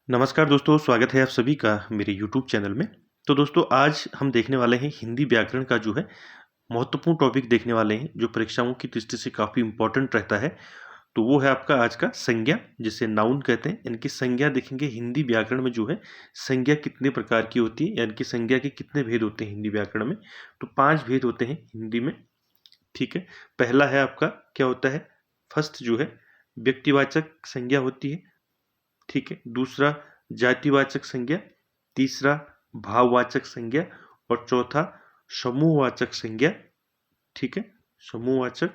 नमस्कार दोस्तों, स्वागत है आप सभी का मेरे यूट्यूब चैनल में। तो दोस्तों आज हम देखने वाले हैं हिंदी व्याकरण का जो है महत्वपूर्ण टॉपिक देखने वाले हैं, जो परीक्षाओं की दृष्टि से काफ़ी इम्पोर्टेंट रहता है। तो वो है आपका आज का संज्ञा, जिसे नाउन कहते हैं। इनकी संज्ञा देखेंगे हिंदी व्याकरण में जो है संज्ञा कितने प्रकार की होती है, यानी कि संज्ञा के कितने भेद होते हैं हिंदी व्याकरण में। तो 5 भेद होते हैं हिंदी में, ठीक है। पहला है आपका क्या होता है, फर्स्ट जो है व्यक्तिवाचक संज्ञा होती है, ठीक है। दूसरा जातिवाचक संज्ञा, तीसरा भाववाचक संज्ञा और चौथा समूहवाचक संज्ञा, ठीक है। समूहवाचक,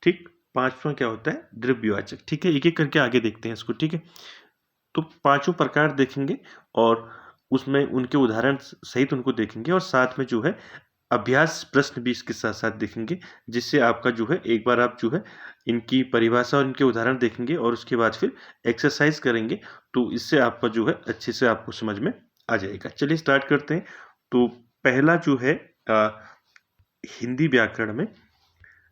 ठीक। पांचवा क्या होता है, द्रव्यवाचक, ठीक है। एक एक करके आगे देखते हैं इसको, ठीक है। तो पांचों प्रकार देखेंगे और उसमें उनके उदाहरण सहित उनको देखेंगे, और साथ में जो है अभ्यास प्रश्न भी इसके साथ साथ देखेंगे, जिससे आपका जो है एक बार आप जो है इनकी परिभाषा और इनके उदाहरण देखेंगे और उसके बाद फिर एक्सरसाइज करेंगे, तो इससे आपका जो है अच्छे से आपको समझ में आ जाएगा। चलिए स्टार्ट करते हैं। तो पहला जो है हिंदी व्याकरण में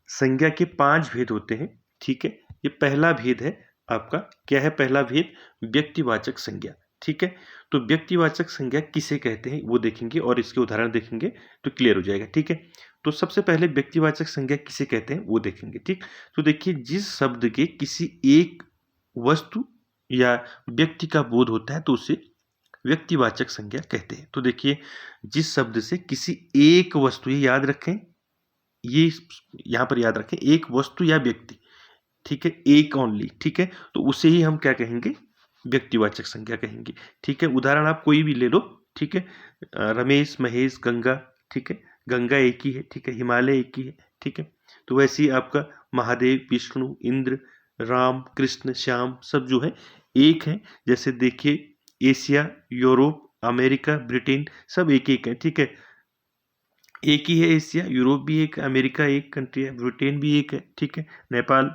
संज्ञा के 5 भेद होते हैं, ठीक है। ये पहला भेद है आपका, क्या है पहला भेद, व्यक्तिवाचक संज्ञा, ठीक है। तो व्यक्तिवाचक संज्ञा किसे कहते हैं वो देखेंगे और इसके उदाहरण देखेंगे तो क्लियर हो जाएगा, ठीक है। तो सबसे पहले व्यक्तिवाचक संज्ञा किसे कहते हैं वो देखेंगे, ठीक। तो देखिए, जिस शब्द के किसी एक वस्तु या व्यक्ति का बोध होता है तो उसे व्यक्तिवाचक संज्ञा कहते हैं। तो देखिए, जिस शब्द से किसी एक वस्तु, ये याद रखें, ये यहाँ पर याद रखें, एक वस्तु या व्यक्ति, ठीक है, एक ओनली, ठीक है। तो उसे ही हम क्या कहेंगे, व्यक्तिवाचक संज्ञा कहेंगे, ठीक है। उदाहरण आप कोई भी ले लो, ठीक है। रमेश, महेश, गंगा, ठीक है। गंगा एक ही है, ठीक है। हिमालय एक ही है, ठीक है। तो वैसे ही आपका महादेव, विष्णु, इंद्र, राम, कृष्ण, श्याम सब जो है एक है। जैसे देखिए, एशिया, यूरोप, अमेरिका, ब्रिटेन सब एक एक है, ठीक है। एक ही है एशिया, यूरोप भी एक, अमेरिका एक कंट्री है, ब्रिटेन भी एक है, ठीक है। नेपाल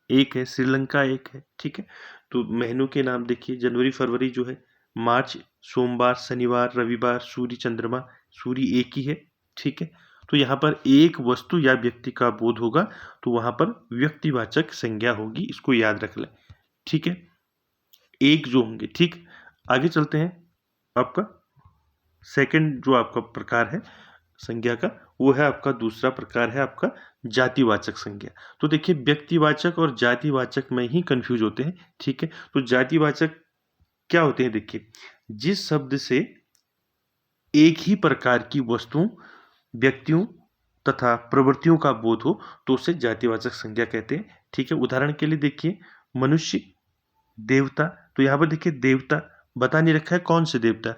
एक है, श्रीलंका एक है, ठीक है। तो महीनों के नाम देखिए, जनवरी फरवरी जो है, मार्च, सोमवार, शनिवार, रविवार, सूर्य, चंद्रमा, सूर्य एक ही है, ठीक है। तो यहाँ पर एक वस्तु या व्यक्ति का बोध होगा तो वहां पर व्यक्तिवाचक संज्ञा होगी, इसको याद रख लें, ठीक है। एक जो होंगे, ठीक। आगे चलते हैं। आपका सेकंड जो आपका प्रकार है संज्ञा का, वो है आपका दूसरा प्रकार है आपका जातिवाचक संज्ञा। तो देखिए, व्यक्तिवाचक और जातिवाचक में ही कंफ्यूज होते हैं, ठीक है। तो जातिवाचक क्या होते हैं, देखिए, जिस शब्द से एक ही प्रकार की वस्तुओं, व्यक्तियों तथा प्रवृत्तियों का बोध हो तो उसे जातिवाचक संज्ञा कहते हैं, ठीक है। उदाहरण के लिए देखिए, मनुष्य, देवता। तो यहाँ पर देखिए, देवता बता नहीं रखा है कौन से देवता,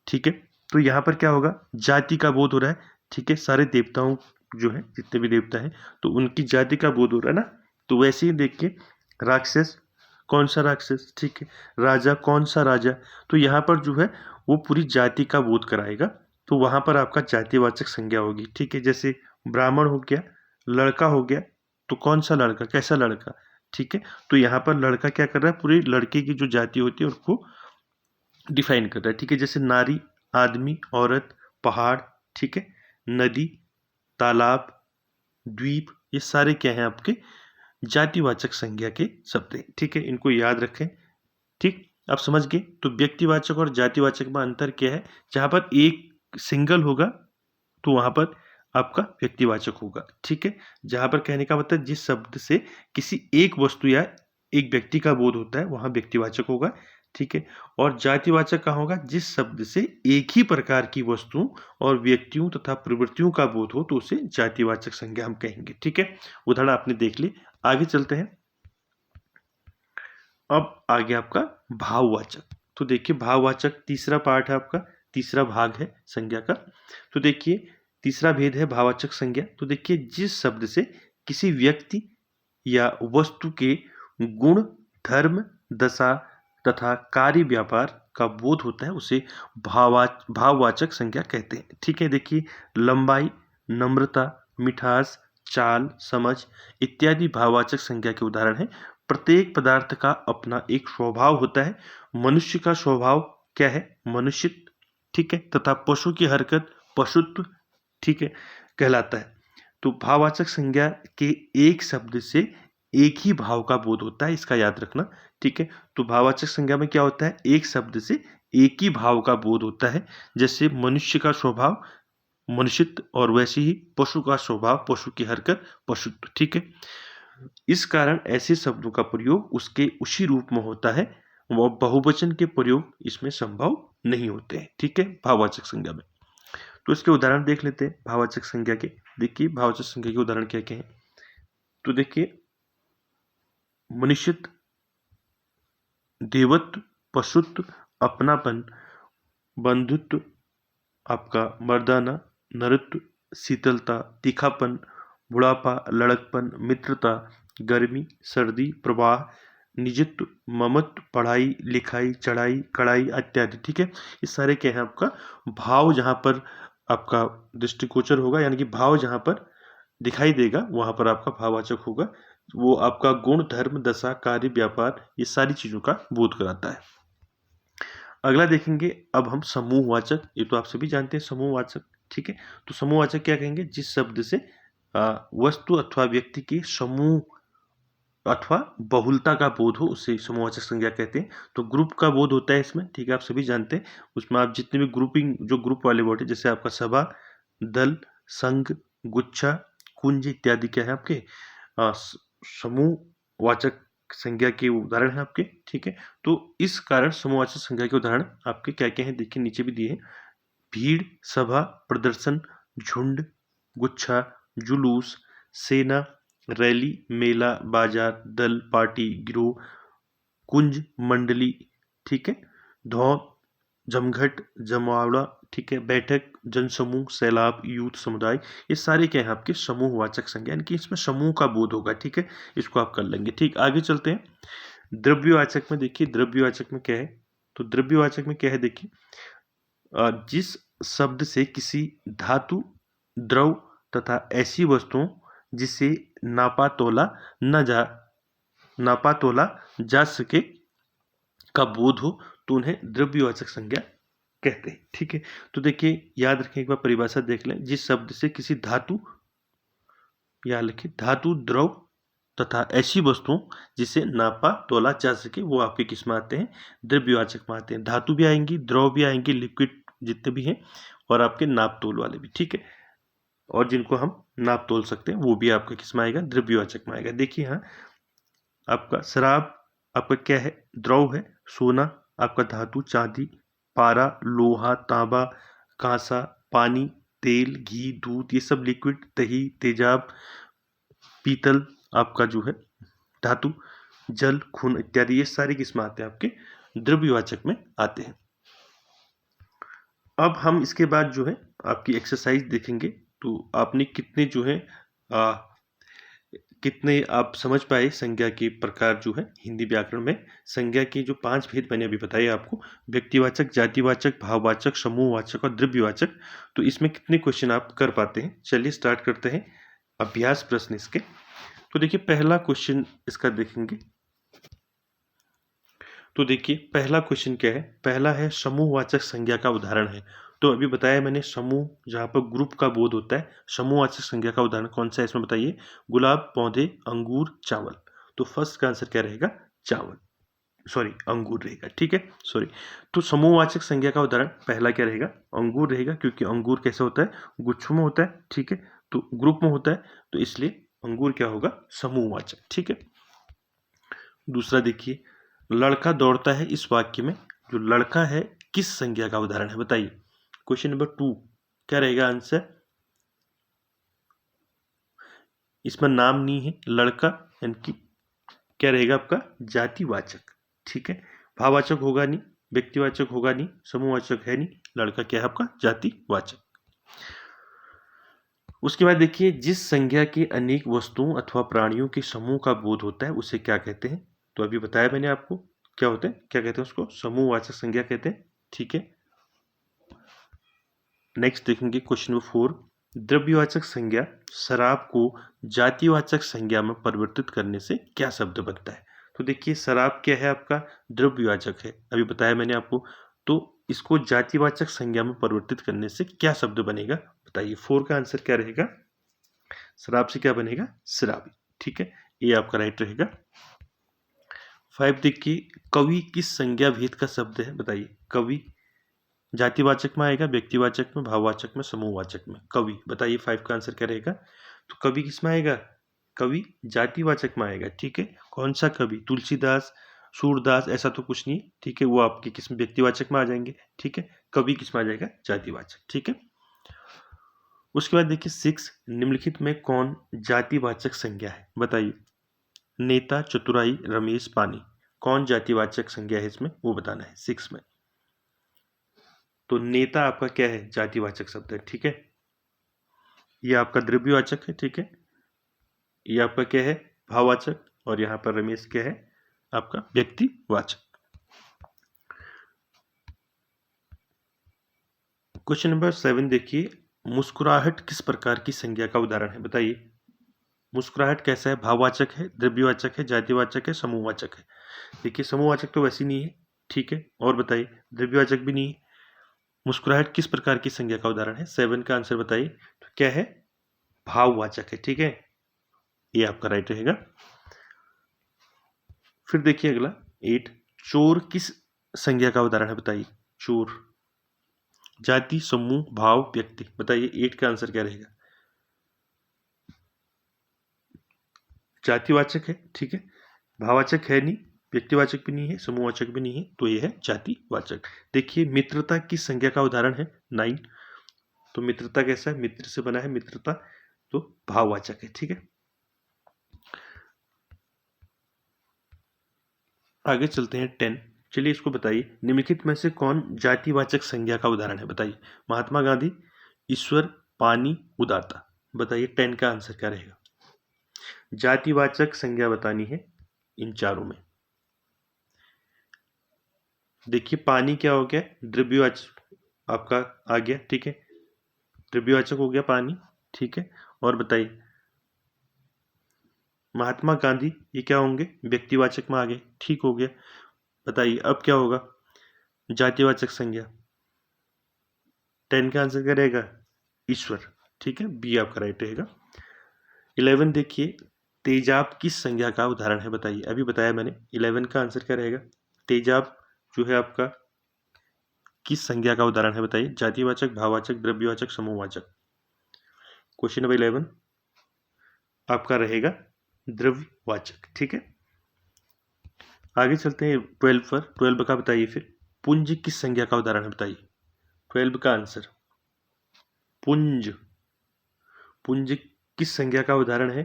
ठीक है। तो यहाँ पर क्या होगा, जाति का बोध हो रहा है, ठीक है। सारे देवताओं जो है, जितने भी देवता हैं, तो उनकी जाति का बोध हो रहा है ना। तो वैसे ही देखिए, राक्षस, कौन सा राक्षस, ठीक है। राजा, कौन सा राजा। तो यहाँ पर जो है वो पूरी जाति का बोध कराएगा, तो वहां पर आपका जातिवाचक संज्ञा होगी, ठीक है। जैसे ब्राह्मण हो गया, लड़का हो गया, तो कौन सा लड़का, कैसा लड़का, ठीक है। तो यहाँ पर लड़का क्या कर रहा है, पूरी लड़के की जो जाति होती है उसको डिफाइन कर रहा है, ठीक है। जैसे नारी, आदमी, औरत, पहाड़, ठीक है, नदी, तालाब, द्वीप, ये सारे क्या हैं आपके जातिवाचक संज्ञा के शब्द हैं, ठीक है। इनको याद रखें, ठीक। आप समझ गए। तो व्यक्तिवाचक और जातिवाचक में अंतर क्या है, जहां पर एक सिंगल होगा तो वहां पर आपका व्यक्तिवाचक होगा, ठीक है। जहां पर कहने का मतलब, जिस शब्द से किसी एक वस्तु या एक व्यक्ति का बोध होता है वहां व्यक्तिवाचक होगा, ठीक है। और जातिवाचक कहाँ होगा, जिस शब्द से एक ही प्रकार की वस्तुओं और व्यक्तियों तथा प्रवृत्तियों का बोध हो तो उसे जातिवाचक संज्ञा हम कहेंगे, ठीक है। उदाहरण आपने देख लिए। आगे चलते हैं। अब आगे आपका भाववाचक। तो देखिए, भाववाचक तीसरा पार्ट है आपका, तीसरा भाग है संज्ञा का। तो देखिए, तीसरा भेद है भाववाचक संज्ञा। तो देखिए, जिस शब्द से किसी व्यक्ति या वस्तु के गुण, धर्म, दशा तथा कार्य व्यापार का बोध होता है उसे भाववाचक संज्ञा कहते हैं, ठीक है। देखिए, लंबाई, नम्रता, मिठास, चाल, समझ इत्यादि भाववाचक संज्ञा के उदाहरण हैं। प्रत्येक पदार्थ का अपना एक स्वभाव होता है। मनुष्य का स्वभाव क्या है, मनुष्य, ठीक है, तथा पशु की हरकत पशुत्व, ठीक है, कहलाता है। तो भाववाचक संज्ञा के एक शब्द से एक ही भाव का बोध होता है, इसका याद रखना, ठीक है। तो भाववाचक संज्ञा में क्या होता है, एक शब्द से एक ही भाव का बोध होता है। जैसे मनुष्य का स्वभाव मनुष्यत्व और वैसे ही पशु का स्वभाव पशु की हरकत पशुत्व। ठीक है। इस कारण ऐसे शब्दों का प्रयोग उसके उसी रूप में होता है, वह बहुवचन के प्रयोग इसमें संभव नहीं होते हैं। ठीक है, भाववाचक संज्ञा में। तो इसके उदाहरण देख लेते हैं भाववाचक संज्ञा के। देखिए भाववाचक संज्ञा के उदाहरण क्या क्या है। तो देखिए मनुष्यत्व, देवत्व, पशुत्व, अपनापन, बंधुत्व, आपका मर्दाना, नरत्व, शीतलता, तीखापन, बुढ़ापा, लड़कपन, मित्रता, गर्मी, सर्दी, प्रवाह, निजत्व, ममत्व, पढ़ाई लिखाई, चढ़ाई, कड़ाई इत्यादि। ठीक है, ये सारे क्या है आपका भाव, जहाँ पर आपका दृष्टिगोचर होगा, यानी कि भाव जहाँ पर दिखाई देगा वहां पर आपका भाववाचक होगा। वो आपका गुण, धर्म, दशा, कार्य, व्यापार, ये सारी चीजों का बोध कराता है। अगला देखेंगे अब हम समूहवाचक। ये तो आप सभी जानते हैं समूहवाचक। ठीक है, तो समूहवाचक क्या कहेंगे, जिस शब्द से वस्तु अथवा व्यक्ति के समूह अथवा बहुलता का बोध हो उसे समूहवाचक संज्ञा कहते हैं। तो ग्रुप का बोध होता है इसमें। ठीक है, आप सभी जानते हैं। उसमें आप जितने भी ग्रुपिंग, जो ग्रुप वाले वर्ड है, जैसे आपका सभा, दल, संघ, गुच्छा, कुंज इत्यादि क्या है आपके समूहवाचक संज्ञा के उदाहरण है आपके। ठीक है, तो इस कारण समूहवाचक संज्ञा के उदाहरण आपके क्या क्या हैं, देखिए नीचे भी दिए हैं। भीड़, सभा, प्रदर्शन, झुंड, गुच्छा, जुलूस, सेना, रैली, मेला, बाजार, दल, पार्टी, गिरोह, कुंज, मंडली। ठीक है, धौन, जमघट, जमावड़ा। ठीक है, बैठक, जनसमूह, सैलाब, यूथ, समुदाय, ये सारे क्या है आपके समूहवाचक संज्ञा, यानी कि इसमें समूह का बोध होगा। ठीक है, इसको आप कर लेंगे। ठीक, आगे चलते हैं द्रव्यवाचक में। देखिए द्रव्यवाचक में क्या है, तो द्रव्यवाचक में क्या है, देखिए जिस शब्द से किसी धातु, द्रव तथा ऐसी वस्तुओं जिसे नापा तोला जा सके का बोध हो, तो उन्हें द्रव्यवाचक संज्ञा कहते हैं। ठीक है, तो देखिए याद रखें, एक बार परिभाषा देख लें। जिस शब्द से किसी धातु, या लिखिए धातु, द्रव तथा ऐसी वस्तुओं जिसे नापा तोला जा सके, वो आपके किस में आते हैं, द्रव्यवाचक में आते हैं। धातु भी आएंगी, द्रव भी आएंगी, लिक्विड जितने भी हैं, और आपके नाप तोल वाले भी। ठीक है, और जिनको हम नाप तोल सकते हैं वो भी आपका किस में आएगा, द्रव्यवाचक में आएगा। देखिए यहाँ आपका शराब आपका क्या है, द्रव है। सोना आपका धातु, चांदी, पारा, लोहा, तांबा, कांसा, पानी, तेल, घी, दूध, ये सब लिक्विड, दही, तेजाब, पीतल आपका जो है धातु, जल, खून इत्यादि, ये सारे किस में आते हैं, आपके द्रव्यवाचक में आते हैं। अब हम इसके बाद जो है आपकी एक्सरसाइज देखेंगे। तो आपने कितने जो है कितने आप समझ पाए संज्ञा के प्रकार जो है हिंदी व्याकरण में। संज्ञा के जो 5 भेद मैंने अभी बताए आपको, व्यक्तिवाचक, जातिवाचक, भाववाचक, समूहवाचक और द्रव्यवाचक। तो इसमें कितने क्वेश्चन आप कर पाते हैं, चलिए स्टार्ट करते हैं अभ्यास प्रश्न इसके। तो देखिए पहला क्वेश्चन इसका देखेंगे। तो देखिए पहला क्वेश्चन क्या है, पहला है समूहवाचक संज्ञा का उदाहरण है। तो अभी बताया मैंने समूह, जहाँ पर ग्रुप का बोध होता है। समूहवाचक संज्ञा का उदाहरण कौन सा है इसमें बताइए, गुलाब, पौधे, अंगूर, चावल। तो फर्स्ट का आंसर क्या रहेगा, चावल, सॉरी अंगूर रहेगा। ठीक है, सॉरी। तो समूहवाचक संज्ञा का उदाहरण पहला क्या रहेगा, अंगूर रहेगा, क्योंकि अंगूर कैसा होता है, गुच्छों में होता है। ठीक है, तो ग्रुप में होता है, तो इसलिए अंगूर क्या होगा, समूहवाचक। ठीक है, दूसरा देखिए, लड़का दौड़ता है, इस वाक्य में जो लड़का है किस संज्ञा का उदाहरण है, बताइए। क्वेश्चन नंबर 2 क्या रहेगा आंसर, इसमें नाम नहीं है लड़का, यानी कि क्या रहेगा आपका, जातिवाचक। ठीक है, भाववाचक होगा नहीं, व्यक्तिवाचक होगा नहीं, समूहवाचक है नहीं, लड़का क्या है आपका, जातिवाचक। उसके बाद देखिए, जिस संज्ञा के अनेक वस्तुओं अथवा प्राणियों के समूह का बोध होता है उसे क्या कहते हैं। तो अभी बताया मैंने आपको क्या होता है, क्या कहते हैं उसको, समूहवाचक संज्ञा कहते हैं। ठीक है, नेक्स्ट देखेंगे क्वेश्चन नंबर 4, द्रव्यवाचक संज्ञा शराब को जातिवाचक संज्ञा में परिवर्तित करने से क्या शब्द बनता है। तो देखिए शराब क्या है आपका, द्रव्यवाचक है, अभी बताया मैंने आपको। तो इसको जातिवाचक संज्ञा में परिवर्तित करने से क्या शब्द बनेगा, बताइए। 4 का आंसर क्या रहेगा, शराब से क्या बनेगा, शराबी। ठीक है, ये आपका राइट रहेगा। 5 देखिए, कवि किस संज्ञा भेद का शब्द है बताइए। कवि जातिवाचक में आएगा, व्यक्तिवाचक में, भाववाचक में, समूहवाचक में। कवि बताइए 5 का आंसर क्या रहेगा। तो कवि किस में आएगा, कवि जातिवाचक में आएगा। ठीक है, कौन सा कवि, तुलसीदास, सूरदास, ऐसा तो कुछ नहीं। ठीक है, वो आपके किस में, व्यक्तिवाचक में आ जाएंगे। ठीक है, कवि किस में आ जाएगा, जातिवाचक। ठीक है, उसके बाद देखिए 6, निम्नलिखित में कौन जातिवाचक संज्ञा है बताइए। नेता, चतुराई, रमेश, पानी, कौन जातिवाचक संज्ञा है इसमें, वो बताना है 6 में। तो नेता आपका क्या है, जातिवाचक शब्द है। ठीक है, ये आपका द्रव्यवाचक है। ठीक है, ये आपका क्या है, भाववाचक, और यहाँ पर रमेश क्या है, आपका व्यक्तिवाचक। क्वेश्चन नंबर 7 देखिए, मुस्कुराहट किस प्रकार की संज्ञा का उदाहरण है बताइए। मुस्कुराहट कैसा है, भाववाचक है, द्रव्यवाचक है, जातिवाचक है, समूहवाचक है। देखिए समूहवाचक तो वैसे नहीं है। ठीक है, और बताइए, द्रव्यवाचक भी नहीं है। मुस्कुराहट किस प्रकार की संज्ञा का उदाहरण है, 7 का आंसर बताइए। तो क्या है, भाववाचक है। ठीक है, ये आपका राइट रहेगा। फिर देखिए अगला 8, चोर किस संज्ञा का उदाहरण है बताइए। चोर जाति, समूह, भाव, व्यक्ति, बताइए 8 का आंसर क्या रहेगा। जातिवाचक है। ठीक है, भाववाचक है नहीं, व्यक्तिवाचक भी नहीं है, समूहवाचक भी नहीं है, तो ये है जातिवाचक। देखिए मित्रता किस संज्ञा का उदाहरण है, 9। तो मित्रता कैसा है, मित्र से बना है मित्रता, तो भाववाचक है। ठीक है, आगे चलते हैं 10। चलिए इसको बताइए, निम्नलिखित में से कौन जातिवाचक संज्ञा का उदाहरण है बताइए। महात्मा गांधी, ईश्वर, पानी, उदारता, बताइए 10 का आंसर क्या रहेगा। जातिवाचक संज्ञा बतानी है इन चारों में। देखिए पानी क्या हो गया, द्रव्यवाचक आपका आ गया। ठीक है, द्रव्यवाचक हो गया पानी। ठीक है, और बताइए महात्मा गांधी, ये क्या होंगे, व्यक्तिवाचक में आ गए। ठीक हो गया, बताइए अब क्या होगा, जातिवाचक संज्ञा। 10 का आंसर क्या रहेगा, ईश्वर। ठीक है, बी आपका राइट रहेगा। 11 देखिए, तेजाब किस संज्ञा का उदाहरण है बताइए। अभी बताया मैंने, 11 का आंसर क्या रहेगा। तेजाब जो है आपका किस संज्ञा का उदाहरण है बताइए। जातिवाचक, भाववाचक, द्रव्यवाचक, समूहवाचक। क्वेश्चन नंबर 11 आपका रहेगा द्रव्यवाचक। ठीक है, आगे चलते हैं 12 पर। 12 का बताइए फिर, पुंज किस संज्ञा का उदाहरण है बताइए। 12 का आंसर, पुंज। पुंज किस संज्ञा का उदाहरण है,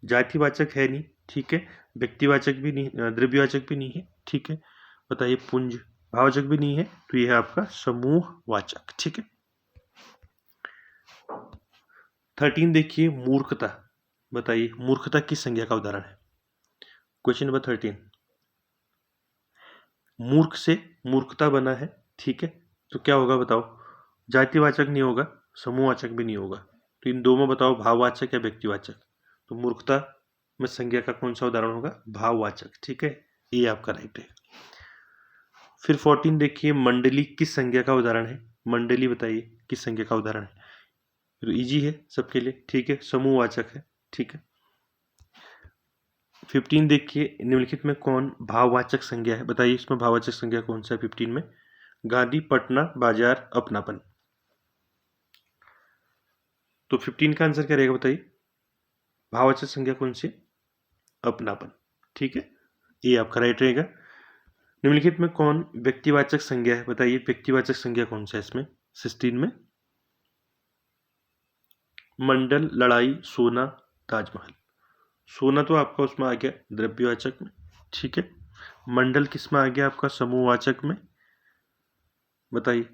जातिवाचक है नहीं। ठीक है, व्यक्तिवाचक भी नहीं, द्रव्यवाचक भी नहीं है। ठीक है, बताइए पुंज, भाववाचक भी नहीं है, तो यह है आपका समूहवाचक। ठीक है, 13 देखिए, मूर्खता, बताइए मूर्खता किस संज्ञा का उदाहरण है। क्वेश्चन नंबर 13, मूर्ख से मूर्खता बना है। ठीक है, तो क्या होगा बताओ, जातिवाचक नहीं होगा, समूहवाचक भी नहीं होगा, तो इन दो में बताओ भाववाचक या व्यक्तिवाचक। तो मूर्खता में संज्ञा का कौन सा उदाहरण होगा, भाववाचक। ठीक है, ये आपका राइट है। फिर 14 देखिए, मंडली किस संज्ञा का उदाहरण है। मंडली बताइए किस संज्ञा का उदाहरण है। तो इजी है सबके लिए। ठीक है, समूहवाचक है। ठीक है, 15 देखिए, निम्नलिखित में कौन भाववाचक संज्ञा है बताइए। इसमें भाववाचक संज्ञा कौन सा है 15 में, गांधी, पटना, बाजार, अपनापन। तो 15 का आंसर क्या रहेगा बताइए, भाववाचक संज्ञा कौन सी, अपनापन। ठीक है, ये आपका राइट रहेगा। निम्नलिखित में कौन व्यक्तिवाचक संज्ञा है बताइए। व्यक्तिवाचक संज्ञा कौन सा है इसमें 16 में, मंडल, लड़ाई, सोना, ताजमहल। सोना तो आपका उसमें आ गया द्रव्यवाचक में। ठीक है, मंडल किस में आ गया आपका, समूहवाचक में। बताइए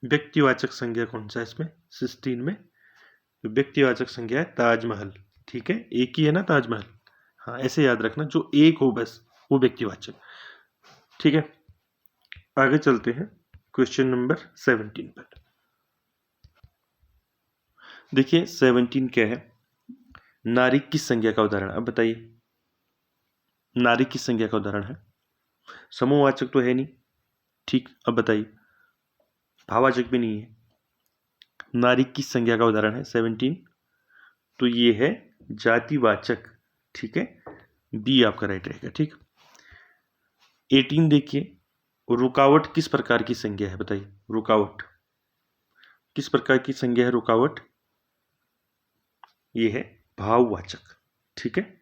व्यक्तिवाचक संज्ञा कौन सा है इसमें 16 में, तो व्यक्तिवाचक संज्ञा है ताजमहल। ठीक है, एक ही है ना ताजमहल, हाँ ऐसे याद रखना, जो एक हो बस वो व्यक्तिवाचक। ठीक है, आगे चलते हैं क्वेश्चन नंबर 17 पर। देखिए 17 क्या है, नारी किस संज्ञा का उदाहरण, अब बताइए नारी किस संज्ञा का उदाहरण है। समूहवाचक तो है नहीं। ठीक, अब बताइए भाववाचक भी नहीं है, नारी किस संज्ञा का उदाहरण है 17, तो ये है जातिवाचक। ठीक है, बी आपका राइट रहेगा। ठीक, 18 देखिए, रुकावट किस प्रकार की संज्ञा है, बताइए। रुकावट किस प्रकार की संज्ञा है? रुकावट ये है भाववाचक। ठीक है,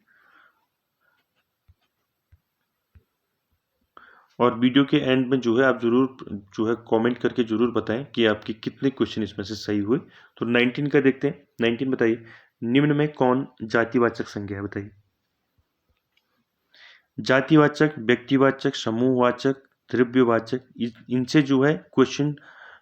और वीडियो के एंड में जो है आप जरूर जो है कमेंट करके जरूर बताएं कि आपके कितने क्वेश्चन इसमें से सही हुए। तो 19 का देखते हैं। 19 बताइए, निम्न में कौन जातिवाचक संज्ञा है, बताइए। जातिवाचक, व्यक्तिवाचक, समूहवाचक, द्रव्यवाचक, इनसे जो है क्वेश्चन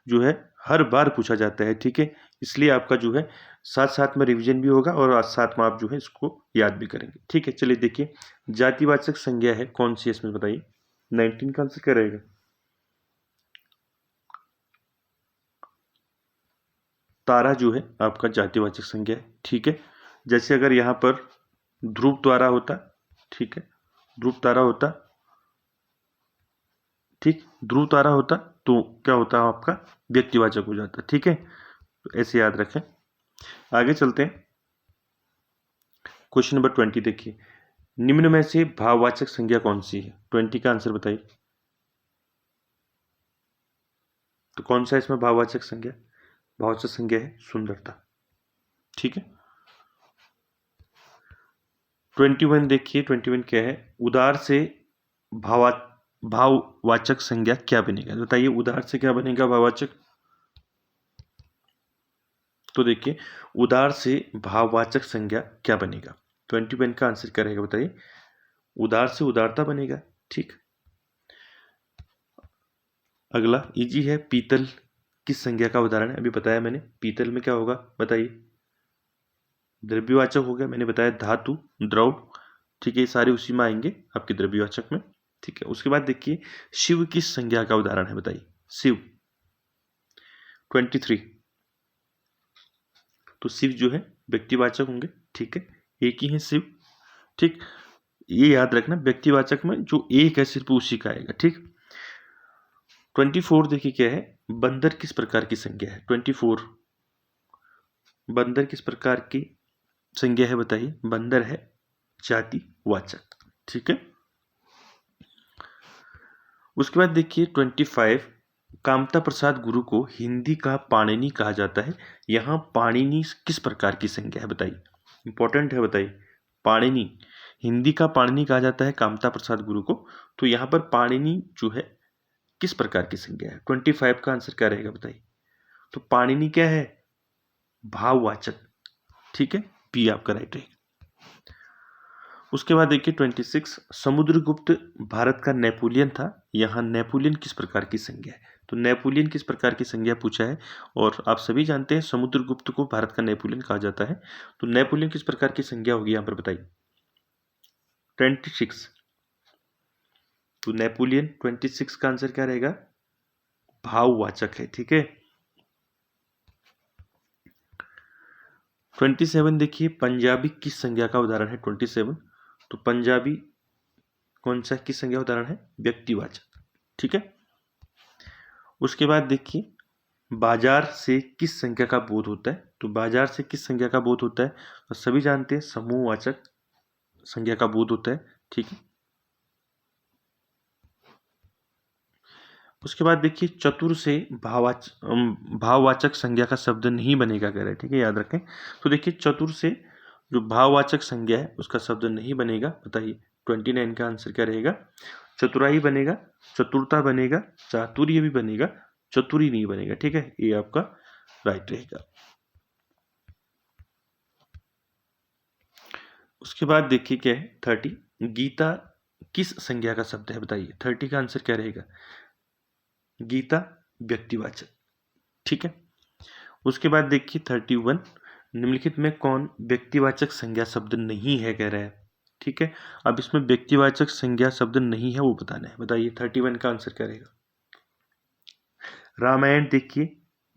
जो है हर बार पूछा जाता है। ठीक है, इसलिए आपका जो है साथ साथ में रिवीजन भी होगा और साथ में आप जो है इसको याद भी करेंगे। ठीक है, चलिए देखिए, जातिवाचक संज्ञा है कौन सी है इसमें, बताइए। 19 का आंसर क्या रहेगा? तारा जो है आपका जातिवाचक संज्ञा है। ठीक है, जैसे अगर यहाँ पर ध्रुव तारा होता, ठीक है, ध्रुव तारा होता, ठीक, ध्रुव तारा होता तो क्या होता है आपका? व्यक्तिवाचक हो जाता। ठीक है, तो ऐसे याद रखें। आगे चलते हैं। क्वेश्चन नंबर 20 देखिए, निम्न में से भाववाचक संज्ञा कौन सी है? 20 का आंसर बताइए। तो कौन सा इसमें भाववाचक संज्ञा? भाववाचक संज्ञा है सुंदरता। ठीक है, 21 देखिए, 21 क्या है? उदार से भावा भाववाचक संज्ञा क्या बनेगा, बताइए। उदार से क्या बनेगा भाववाचक? तो देखिए, उदार से भाववाचक संज्ञा क्या बनेगा? 21 का आंसर क्या रहेगा, बताइए। उदार से उदारता बनेगा। ठीक, अगला इजी है, पीतल किस संज्ञा का उदाहरण है? अभी बताया मैंने, पीतल में क्या होगा, बताइए। द्रव्यवाचक हो गया, मैंने बताया धातु, द्रव। ठीक है, ये सारे उसी में आएंगे आपके द्रव्यवाचक में। ठीक है, उसके बाद देखिए, शिव किस संज्ञा का उदाहरण है, बताइए। शिव 23, तो शिव जो है व्यक्तिवाचक होंगे। ठीक है, एक ही है शिव। ठीक, ये याद रखना, व्यक्तिवाचक में जो एक है सिर्फ उसी का आएगा। ठीक, 24 देखिए क्या है? बंदर किस प्रकार की संज्ञा है? 24, बंदर किस प्रकार की संज्ञा है, बताइए। बंदर है जातिवाचक। ठीक है, उसके बाद देखिए 25, कामता प्रसाद गुरु को हिंदी का पाणिनि कहा जाता है। यहाँ पाणिनि किस प्रकार की संज्ञा है, बताइए। इंपॉर्टेंट है, बताइए। पाणिनि, हिंदी का पाणिनि कहा जाता है कामता प्रसाद गुरु को। तो यहाँ पर पाणिनि जो है किस प्रकार की संज्ञा है? 25 का आंसर क्या रहेगा, बताइए। तो पाणिनि क्या है? भाववाचक। ठीक है, पी आपका राइट रहेगा। उसके बाद देखिए 26, समुद्रगुप्त भारत का नेपोलियन था। यहाँ नेपोलियन किस प्रकार की संज्ञा है? तो नेपोलियन किस प्रकार की संज्ञा पूछा है, और आप सभी जानते हैं समुद्रगुप्त को भारत का नेपोलियन कहा जाता है। तो नेपोलियन किस प्रकार की संज्ञा होगी यहाँ पर, बताइए। 26, तो नेपोलियन 26 का आंसर क्या रहेगा? भाववाचक है। ठीक है, 27 देखिए, पंजाबी किस संज्ञा का उदाहरण है? 27, तो पंजाबी कौन सा किस संज्ञा का उदाहरण है? व्यक्तिवाचक। ठीक है, उसके बाद देखिए, बाजार से किस संज्ञा का बोध होता है? तो बाजार से किस संज्ञा का बोध होता है? तो सभी जानते हैं समूहवाचक संज्ञा का बोध होता है। ठीक है, उसके बाद देखिए, चतुर से भाववाचक संज्ञा का शब्द नहीं बनेगा, कह रहे हैं। ठीक है, याद रखें। तो देखिए, चतुर से जो भाववाचक संज्ञा है उसका शब्द नहीं बनेगा, बताइए। 29 का आंसर क्या रहेगा? चतुराई बनेगा, चतुरता बनेगा, चातुर्य भी बनेगा, चतुरी नहीं बनेगा। ठीक है, ये आपका राइट रहेगा। उसके बाद देखिए क्या है, 30, गीता किस संज्ञा का शब्द है, बताइए। 30 का आंसर क्या रहेगा? गीता व्यक्तिवाचक। ठीक है, उसके बाद देखिए 31, निम्नलिखित में कौन व्यक्तिवाचक संज्ञा शब्द नहीं है, कह रहा है। ठीक है, अब इसमें व्यक्तिवाचक संज्ञा शब्द नहीं है वो बताना है, बताइए। 31 का आंसर क्या रहेगा? रामायण देखिए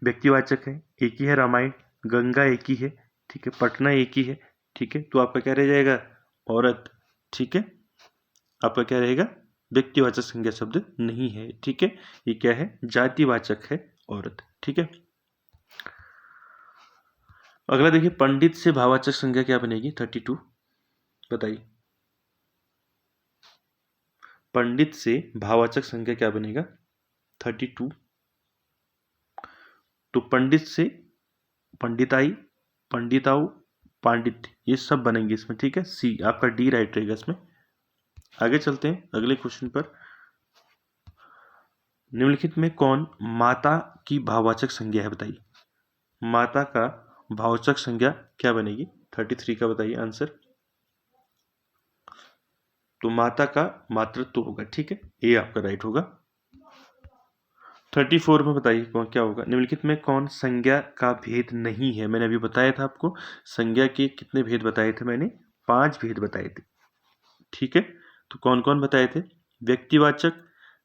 व्यक्तिवाचक है, एक ही है रामायण। गंगा एक ही है, ठीक है। पटना एक ही है, ठीक है। तो आपका क्या रह जाएगा? औरत। ठीक है, आपका क्या रहेगा? व्यक्तिवाचक संज्ञा शब्द नहीं है। ठीक है, ये क्या है? जातिवाचक है, औरत। ठीक है, अगला देखिए, पंडित से भाववाचक संज्ञा क्या बनेगी? 32, बताइए। पंडित से भाववाचक संज्ञा क्या बनेगा? 32। तो पंडित से पंडिताई, पंडिताऊ, पांडित्य, ये सब बनेंगे इसमें, ठीक है। सी आपका डी राइट रहेगा इसमें। आगे चलते हैं अगले क्वेश्चन पर। निम्नलिखित में कौन माता की भाववाचक संज्ञा है? बताइए, माता का भाववाचक संज्ञा क्या बनेगी? 33 का बताइए आंसर। तो माता का मातृत्व होगा, ठीक है, ये आपका राइट होगा। 34 में बताइए कौन क्या होगा? निम्नलिखित में कौन संज्ञा का भेद नहीं है? मैंने अभी बताया था आपको, संज्ञा के कितने भेद बताए थे मैंने? 5 भेद बताए थे, ठीक है। तो कौन कौन बताए थे? व्यक्तिवाचक,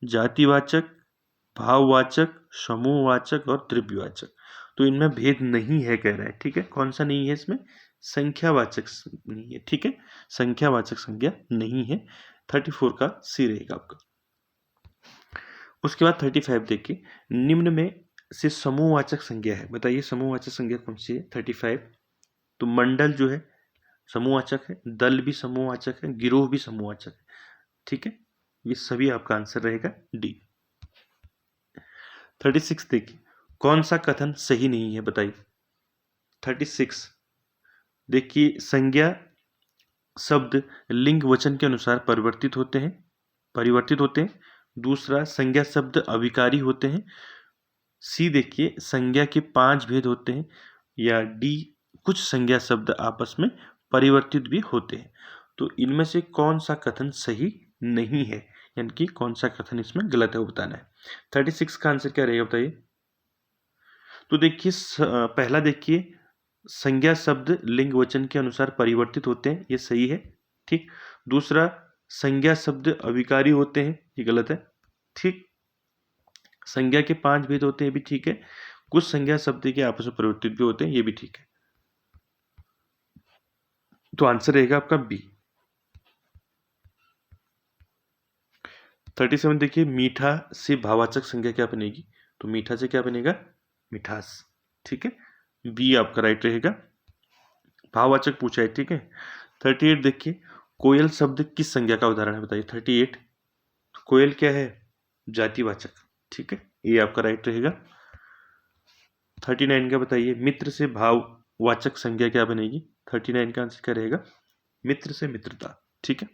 जातिवाचक, भाववाचक, समूहवाचक और द्रव्यवाचक। तो इनमें भेद नहीं है कह रहा है, ठीक है। कौन सा नहीं है इसमें? संख्यावाचक नहीं है, ठीक है, संख्यावाचक संज्ञा नहीं है। 34 का सी रहेगा आपका। उसके बाद 35 देखिए, निम्न में से समूहवाचक संज्ञा है, बताइए समूहवाचक संज्ञा कौन सी है? 35। तो मंडल जो है समूहवाचक है, दल भी समूहवाचक है, गिरोह भी समूहवाचक है, ठीक है। ये सभी आपका आंसर रहेगा डी। 36 देखिए, कौन सा कथन सही नहीं है? बताइए। 36 देखिए, संज्ञा शब्द लिंग वचन के अनुसार परिवर्तित होते हैं। दूसरा, संज्ञा शब्द अविकारी होते हैं। सी देखिए, संज्ञा के 5 भेद होते हैं। या डी, कुछ संज्ञा शब्द आपस में परिवर्तित भी होते हैं। तो इनमें से कौन सा कथन सही नहीं है, यानी कि कौन सा कथन इसमें गलत है वो बताना है। 36 का आंसर क्या रहेगा बताइए। तो देखिए, पहला देखिए, संज्ञा शब्द लिंग वचन के अनुसार परिवर्तित होते हैं, ये सही है, ठीक। दूसरा, संज्ञा शब्द अविकारी होते हैं, ये गलत है, ठीक। संज्ञा के 5 भेद होते हैं, भी ठीक है। कुछ संज्ञा शब्द के आपस में परिवर्तित भी होते हैं, ये भी ठीक है। तो आंसर रहेगा आपका बी। 37 देखिए, मीठा से भाववाचक संज्ञा क्या बनेगी? तो मीठा से क्या बनेगा? मिठास, ठीक है, बी आपका राइट रहेगा। भाववाचक पूछा है, ठीक है। 38 देखिए, कोयल शब्द किस संज्ञा का उदाहरण है? बताइए। 38, कोयल क्या है? जातिवाचक, ठीक है, ये आपका राइट रहेगा। 39 का बताइए, मित्र से भाववाचक संज्ञा क्या बनेगी? 39 का आंसर क्या रहेगा? मित्र से मित्रता, ठीक है।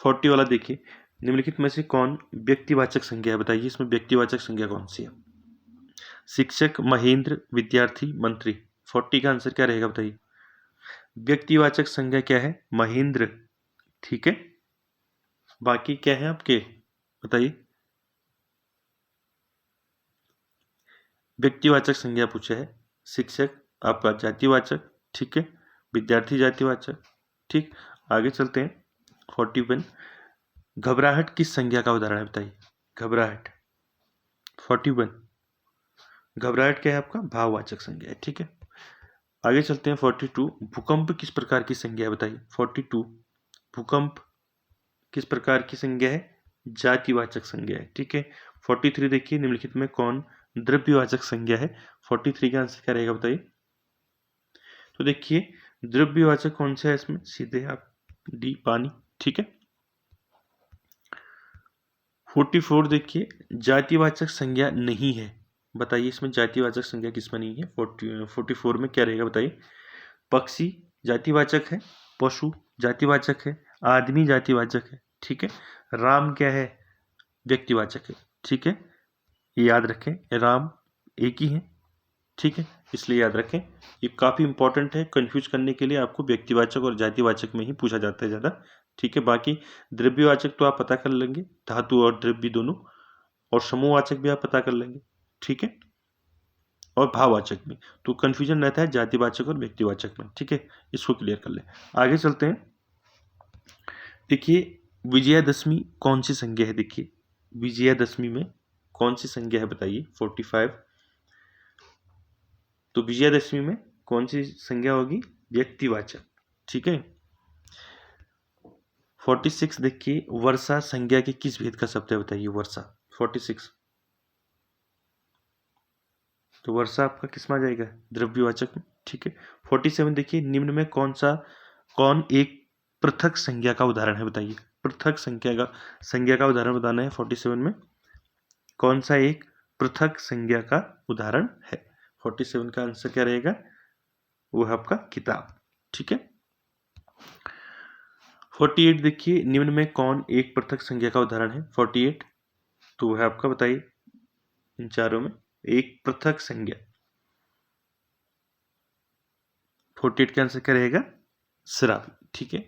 40 वाला देखिए, निम्नलिखित में से कौन व्यक्तिवाचक संज्ञा है? बताइए, इसमें व्यक्तिवाचक संज्ञा कौन सी है? शिक्षक, महेंद्र, विद्यार्थी, मंत्री। 40 का आंसर क्या रहेगा बताइए। व्यक्तिवाचक संज्ञा क्या है? महेंद्र, ठीक है। बाकी क्या है आपके, बताइए। व्यक्तिवाचक संज्ञा पूछा है, शिक्षक आपका जातिवाचक, ठीक है, विद्यार्थी जातिवाचक, ठीक। आगे चलते हैं। 41, घबराहट किस संज्ञा का उदाहरण है? बताइए। घबराहट, 41, घबराहट क्या है आपका? भाववाचक संज्ञा है, ठीक है। आगे चलते हैं। 42, भूकंप किस प्रकार की संज्ञा है? बताइए। 42, भूकंप किस प्रकार की संज्ञा है? जातिवाचक संज्ञा है, ठीक है। 43 देखिए, निम्नलिखित में कौन द्रव्यवाचक संज्ञा है? 43 का आंसर क्या रहेगा बताइए। तो देखिए, द्रव्यवाचक कौन सा है इसमें? सीधे आप डी, पानी, ठीक है। 44 देखिए, जातिवाचक संज्ञा नहीं है, बताइए इसमें जातिवाचक संज्ञा किसमें नहीं है? 44 में क्या रहेगा बताइए। पक्षी जातिवाचक है, पशु जातिवाचक है, आदमी जातिवाचक है, ठीक है। राम क्या है? व्यक्तिवाचक है, ठीक है, ये याद रखें, राम एक ही है, ठीक है, इसलिए याद रखें। ये काफ़ी इंपॉर्टेंट है, कंफ्यूज करने के लिए आपको व्यक्तिवाचक और जातिवाचक में ही पूछा जाता है ज़्यादा, ठीक है। बाकी द्रव्यवाचक तो आप पता कर लेंगे, धातु और द्रव्य दोनों, और समूहवाचक भी आप पता कर लेंगे, ठीक है, और भाववाचक में। तो कंफ्यूजन रहता है जातिवाचक और व्यक्तिवाचक में, ठीक है, इसको क्लियर कर ले। आगे चलते हैं। देखिए, विजयादशमी कौन सी संज्ञा है? देखिए, विजयादशमी में कौन सी संज्ञा है बताइए। 45, तो विजयादशमी में कौन सी संज्ञा होगी? व्यक्तिवाचक, ठीक है। 46 देखिए, वर्षा संज्ञा के किस भेद का शब्द है? बताइए वर्षा। 46, तो वर्षा आपका किस में आ जाएगा? द्रव्यवाचक में, ठीक है। 47 देखिए, निम्न में कौन एक पृथक संज्ञा का उदाहरण है? बताइए, पृथक संज्ञा का उदाहरण बताना है 47 में। कौन सा एक पृथक संज्ञा का उदाहरण है? 47 का आंसर क्या रहेगा? वो है आपका किताब। ठीक है। 48 देखिए, निम्न में कौन एक पृथक संज्ञा का उदाहरण है? 48 तो है आपका, बताइए इन चारों में एक पृथक संज्ञा। 48 का आंसर क्या रहेगा? शराबी। ठीक है।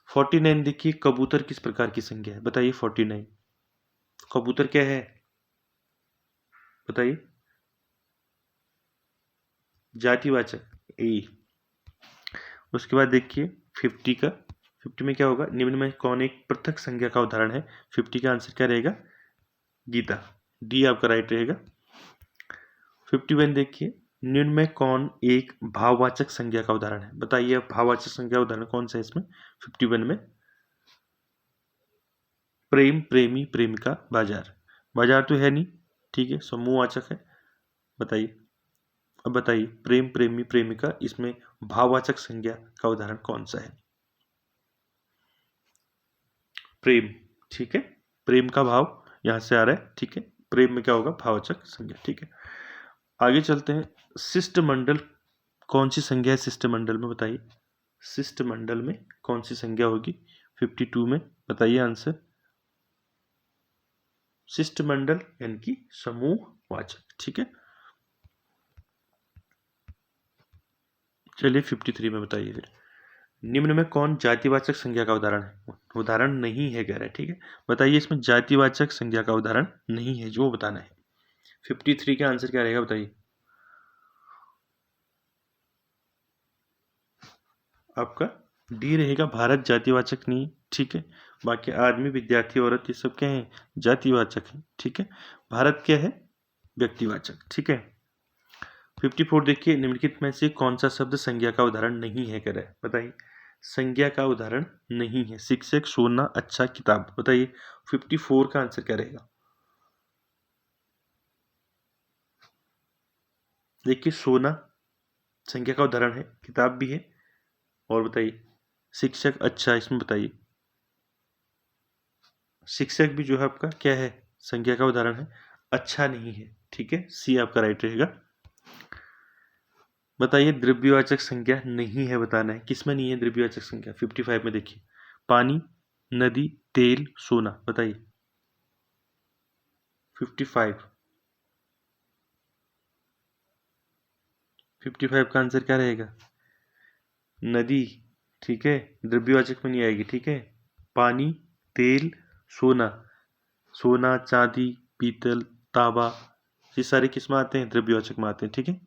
49 देखिए, कबूतर किस प्रकार की संज्ञा है? बताइए 49 कबूतर क्या है? बताइए। जातिवाचक ए। उसके बाद देखिए 50 का, 50 में क्या होगा? निम्न में कौन एक पृथक संज्ञा का उदाहरण है? 50 का आंसर क्या रहेगा? गीता। डी आपका राइट रहेगा। 51 देखिए, निम्न में कौन एक भाववाचक संज्ञा का उदाहरण है? बताइए अब भाववाचक संज्ञा उदाहरण कौन सा है इसमें? 51 में प्रेम, प्रेमी, प्रेमिका, बाजार। बाजार तो है नहीं, ठीक है, समूहवाचक है। बताइए, अब बताइए प्रेम, प्रेमी, प्रेमिका, इसमें भाववाचक संज्ञा का उदाहरण कौन सा है? प्रेम। ठीक है, प्रेम का भाव यहां से आ रहा है। ठीक है, प्रेम में क्या होगा? भाववाचक संज्ञा। ठीक है, आगे चलते हैं। शिष्टमंडल कौन सी संज्ञा है शिष्टमंडल में? बताइए शिष्टमंडल में कौन सी संज्ञा होगी 52 में? बताइए आंसर। शिष्टमंडल यानी कि समूहवाचक। ठीक है, चलिए 53 में बताइए फिर। निम्न में कौन जातिवाचक संज्ञा का उदाहरण है? उदाहरण नहीं है कह रहा है। ठीक है, बताइए इसमें जातिवाचक संज्ञा का उदाहरण नहीं है जो बताना है। 53 का आंसर क्या रहेगा? बताइए आपका डी रहेगा, भारत जातिवाचक नहीं। ठीक है, बाकी आदमी, विद्यार्थी, औरत, ये सब क्या है? जातिवाचक है। ठीक है, भारत क्या है? व्यक्तिवाचक। ठीक है। 54 देखिए, निम्नलिखित में से कौन सा शब्द संज्ञा का उदाहरण नहीं है कह रहा है? बताइए संज्ञा का उदाहरण नहीं है। शिक्षक, सोना, अच्छा, किताब। बताइए 54 का आंसर क्या रहेगा? देखिए सोना संज्ञा का उदाहरण है, किताब भी है, और बताइए शिक्षक, अच्छा, इसमें बताइए शिक्षक भी जो है आपका क्या है? संज्ञा का उदाहरण है, अच्छा नहीं है। ठीक है, सी आपका राइट रहेगा। बताइए द्रव्यवाचक संज्ञा नहीं है, बताना है किसमें नहीं है द्रव्यवाचक संज्ञा। 55 में देखिए पानी, नदी, तेल, सोना। बताइए 55 55 का आंसर क्या रहेगा? नदी। ठीक है, द्रव्यवाचक में नहीं आएगी। ठीक है, पानी, तेल, सोना। सोना, चांदी, पीतल, तांबा, ये सारे किस में आते हैं? द्रव्यवाचक में आते हैं। ठीक है।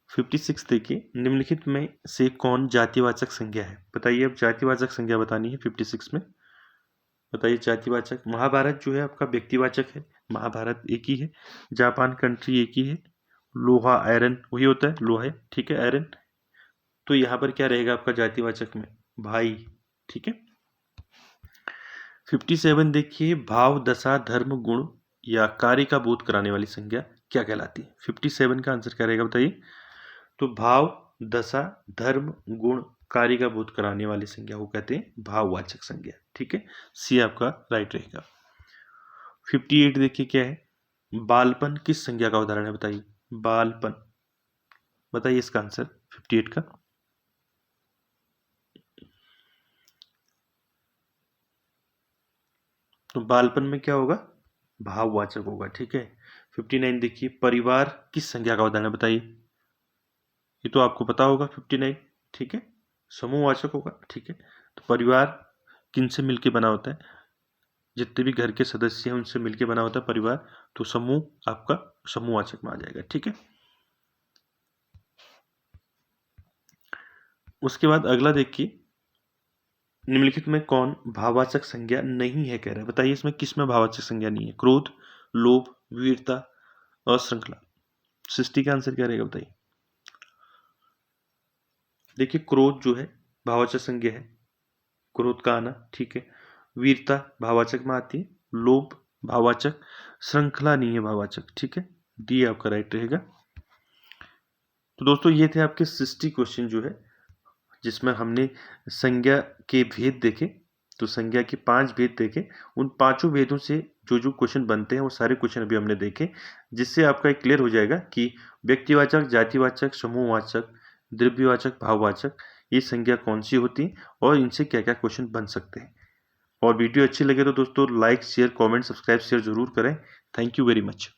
56 देखिए, निम्नलिखित में से कौन जातिवाचक संज्ञा है? बताइए अब जातिवाचक संज्ञा बतानी है 56 में। बताइए जातिवाचक। महाभारत जो है आपका व्यक्तिवाचक है, महाभारत एक ही है। जापान कंट्री एक ही है। लोहा, आयरन वही होता है, लोहा है। ठीक है, आयरन। तो यहाँ पर क्या रहेगा आपका जातिवाचक में? भाई। ठीक है। 57 देखिए, भाव, दशा, धर्म, गुण या कार्य का बोध कराने वाली संज्ञा क्या कहलाती है? 57 का आंसर क्या रहेगा? बताइए। तो भाव, दशा, धर्म, गुण, कार्य का बोध कराने वाली संज्ञा को कहते हैं भाववाचक संज्ञा। ठीक है, सी आपका राइट रहेगा। 58 देखिए क्या है? बालपन किस संज्ञा का उदाहरण है? बताइए बालपन। बताइए इसका आंसर 58 का। तो बालपन में क्या होगा? भाववाचक होगा। ठीक है। 59 देखिए, परिवार किस संज्ञा का उदाहरण है? बताइए, ये तो आपको पता होगा 59। ठीक है, समूहवाचक होगा। ठीक है, तो परिवार किनसे मिलके बना होता है? जितने भी घर के सदस्य हैं उनसे मिलके बना होता है परिवार, तो समूह आपका समूहवाचक में आ जाएगा। ठीक है। उसके बाद अगला देखिए, निम्नलिखित में कौन भाववाचक संज्ञा नहीं है कह रहा है? बताइए इसमें किस में भाववाचक संज्ञा नहीं है? क्रोध, लोभ, वीरता, अश्रृंखला। 60 का आंसर क्या रहेगा? बताइए। देखिए क्रोध जो है भाववाचक संज्ञा है, क्रोध का आना। ठीक है, वीरता भाववाचक में आती है, लोभ भाववाचक, श्रृंखला नहीं है भाववाचक। ठीक है, डी आपका राइट रहेगा। तो दोस्तों ये थे आपके 60 क्वेश्चन जो है जिसमें हमने संज्ञा के भेद देखे। तो संज्ञा के 5 भेद देखे। उन पाँचों भेदों से जो क्वेश्चन बनते हैं वो सारे क्वेश्चन अभी हमने देखे, जिससे आपका एक क्लियर हो जाएगा कि व्यक्तिवाचक, जातिवाचक, समूहवाचक, द्रव्यवाचक, भाववाचक ये संज्ञा कौन सी होती है और इनसे क्या-क्या क्वेश्चन बन सकते हैं। और वीडियो अच्छी लगे तो दोस्तों like, share, comment, subscribe, share ज़रूर करें। Thank you very much.